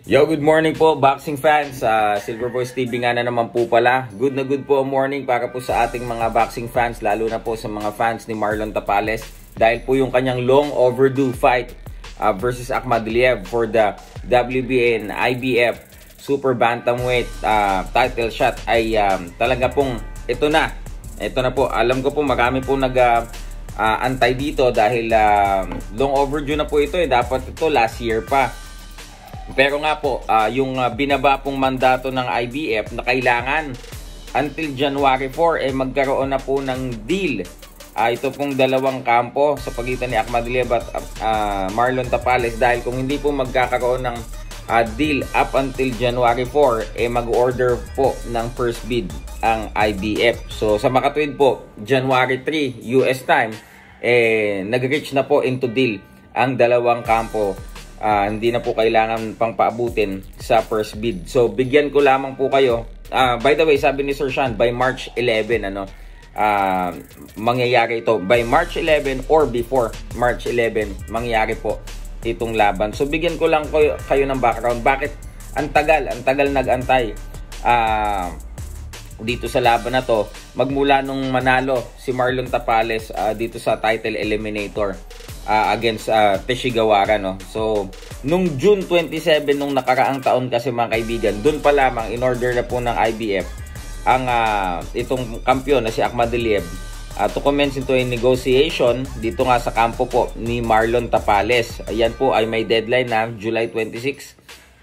Yo, good morning po boxing fans. Silver Voice TV nga na naman po pala. Good na good po ang morning para po sa ating mga boxing fans, lalo na po sa mga fans ni Marlon Tapales. Dahil po yung kanyang long overdue fight versus Akhmadaliev for the WBA and IBF Super Bantamweight title shot ay talaga pong ito na. Ito na po. Alam ko po marami po antay dito dahil long overdue na po ito. Dapat ito last year pa. Pero nga po, yung binaba pong mandato ng IBF na kailangan until January 4 magkaroon na po ng deal. Ito pong dalawang kampo sa pagitan ni Akhmadaliev at Marlon Tapales, dahil kung hindi po magkakaroon ng deal up until January 4 mag-order po ng first bid ang IBF. So sa makatuwid po, January 3 US time, nag-reach na po into deal ang dalawang kampo. Hindi na po kailangan pang paabutin sa first bid. So bigyan ko lamang po kayo. By the way, sabi ni Sir Sean, by March 11 mangyayari ito. By March 11 or before March 11 mangyayari po itong laban. So bigyan ko lang kayo ng background. Bakit ang tagal nag-antay dito sa laban na to, magmula nung manalo si Marlon Tapales dito sa title eliminator against Teshigawara, no? So nung June 27 nung nakaraang taon kasi mga kaibigan, dun pa lamang in order na po ng IBF ang itong kampiyon na si Akhmadaliev to commence into a negotiation dito nga sa kampo po ni Marlon Tapales. Ayan po ay may deadline na July 26,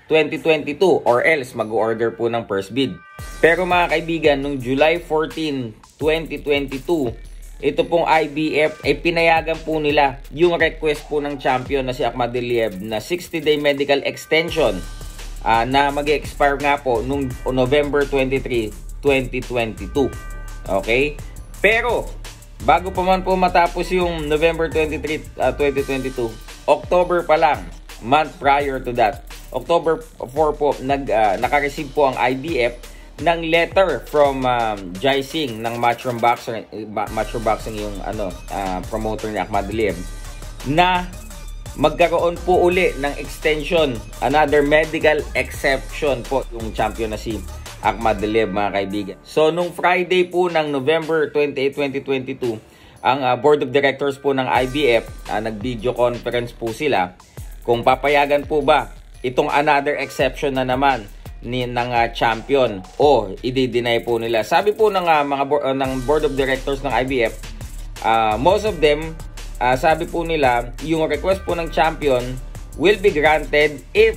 2022 or else mag-order po ng first bid. Pero mga kaibigan, nung July 14, 2022, ito pong IBF pinayagan po nila yung request po ng champion na si Akhmadaliev na 60-day medical extension na mag-expire nga po nung November 23, 2022. Okay? Pero bago pa man po matapos yung November 23, 2022, October pa lang, month prior to that, October 4 po, naka-receive po ang IBF ng letter from Jai Singh ng Matchroom Boxing yung promoter ni Akhmadaliev, na magkaroon po uli ng extension, another medical exception po yung champion na si Akhmadaliev, mga kaibigan. So nung Friday po ng November 28, 2022, ang board of directors po ng IBF nag-video conference po sila kung papayagan po ba itong another exception na naman ng champion o i-deny po nila. Sabi po ng ng board of directors ng IBF, most of them, sabi po nila, yung request po ng champion will be granted if,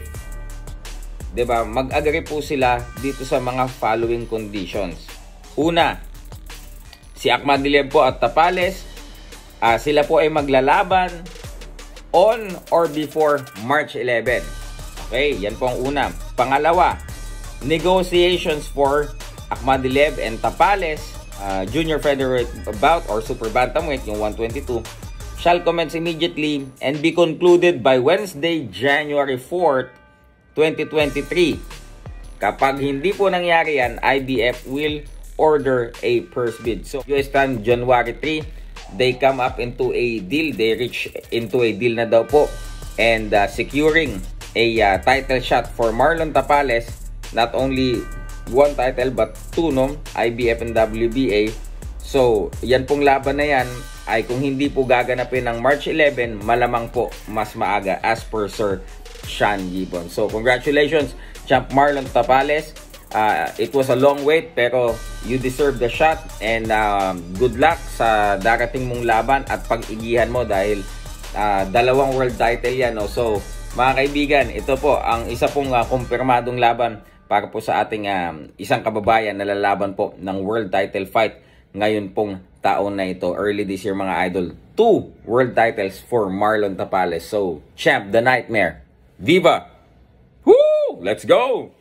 'di ba, mag-agree po sila dito sa mga following conditions. Una, si Akhmadaliev po at Tapales, sila po ay maglalaban on or before March 11. Okay, yan po ang una. Pangalawa, negotiations for Akhmadaliev and Tapales junior featherweight bout or super bantamweight, yung 122, shall commence immediately and be concluded by Wednesday, January 4th, 2023. Kapag hindi po nangyari yan, IBF will order a first bid. So US time January 3, they come up into a deal, they reach into a deal na daw po, and securing a title shot for Marlon Tapales. Not only one title but two, no? IBF and WBA. So, yan pong laban na yan ay kung hindi po gaganapin ng March 11, malamang po mas maaga as per Sir Sean Gibbon. So, congratulations, Champ Marlon Tapales. It was a long wait pero you deserve the shot, and good luck sa darating mong laban at pag-igihan mo dahil dalawang world title yan, no? So, mga kaibigan, ito po ang isa pong kumpirmadong laban para po sa ating isang kababayan na lalaban po ng world title fight ngayon pong taon na ito. Early this year, mga idol. 2 world titles for Marlon Tapales. So, champ, the nightmare. Viva! Woo! Let's go!